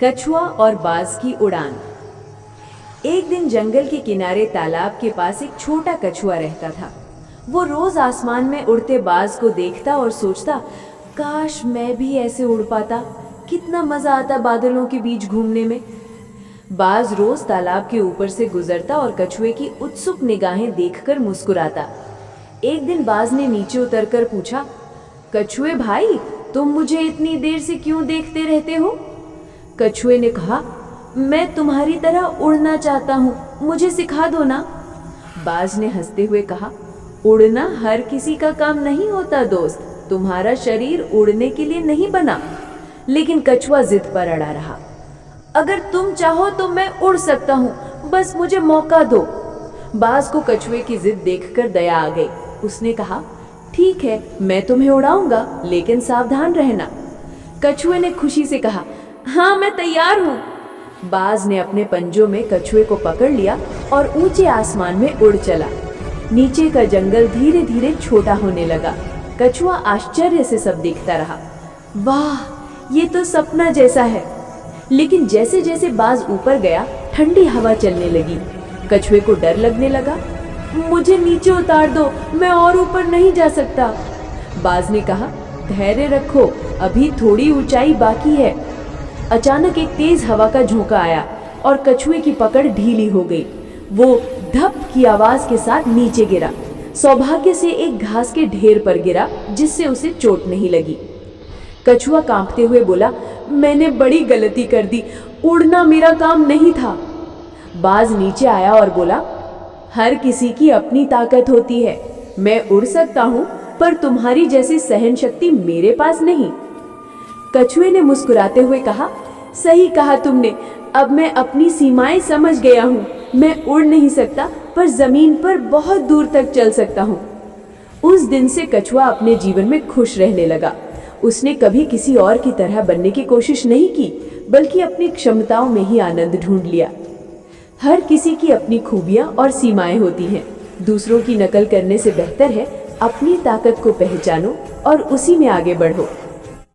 कछुआ और बाज की उड़ान। एक दिन जंगल के किनारे तालाब के पास एक छोटा कछुआ रहता था। वो रोज आसमान में उड़ते बाज को देखता और सोचता, काश मैं भी ऐसे उड़ पाता, कितना मजा आता बादलों के बीच घूमने में। बाज रोज तालाब के ऊपर से गुजरता और कछुए की उत्सुक निगाहें देखकर मुस्कुराता। एक दिन बाज ने नीचे उतरकर पूछा, कछुए भाई, तुम मुझे इतनी देर से क्यों देखते रहते हो? कछुए ने कहा, मैं तुम्हारी तरह उड़ना चाहता हूँ, मुझे सिखा दो ना। बाज ने हंसते हुए कहा, उड़ना हर किसी का काम नहीं होता दोस्त, तुम्हारा शरीर उड़ने के लिए नहीं बना। लेकिन कछुआ जिद पर अड़ा रहा, अगर तुम चाहो तो मैं उड़ सकता हूँ, बस मुझे मौका दो। बाज को कछुए की जिद देखकर दया आ गई। उसने कहा, ठीक है, मैं तुम्हें उड़ाऊंगा, लेकिन सावधान रहना। कछुए ने खुशी से कहा, हाँ मैं तैयार हूँ। बाज ने अपने पंजों में कछुए को पकड़ लिया और ऊंचे आसमान में उड़ चला। नीचे का जंगल धीरे धीरे छोटा होने लगा। कछुआ आश्चर्य से सब देखता रहा। वाह, ये तो सपना जैसा है। लेकिन जैसे जैसे बाज ऊपर गया, ठंडी हवा चलने लगी। कछुए को डर लगने लगा। मुझे नीचे उतार दो, मैं और ऊपर नहीं जा सकता। बाज ने कहा, धैर्य रखो, अभी थोड़ी ऊंचाई बाकी है। अचानक एक तेज हवा का झोंका आया और कछुए की पकड़ ढीली हो गई। वो धप की आवाज के साथ नीचे गिरा। सौभाग्य से एक घास के ढेर पर गिरा, जिससे उसे चोट नहीं लगी। कछुआ कांपते हुए बोला, मैंने बड़ी गलती कर दी, उड़ना मेरा काम नहीं था। बाज नीचे आया और बोला, हर किसी की अपनी ताकत होती है, मैं उड़ सकता हूँ, पर तुम्हारी जैसी सहन शक्ति मेरे पास नहीं। कछुए ने मुस्कुराते हुए कहा, सही कहा तुमने, अब मैं अपनी सीमाएं समझ गया हूँ। मैं उड़ नहीं सकता, पर जमीन पर बहुत दूर तक चल सकता हूँ। उस दिन से कछुआ अपने जीवन में खुश रहने लगा। उसने कभी किसी और की तरह बनने की कोशिश नहीं की, बल्कि अपनी क्षमताओं में ही आनंद ढूंढ लिया। हर किसी की अपनी खूबियां और सीमाएं होती हैं। दूसरों की नकल करने से बेहतर है अपनी ताकत को पहचानो और उसी में आगे बढ़ो।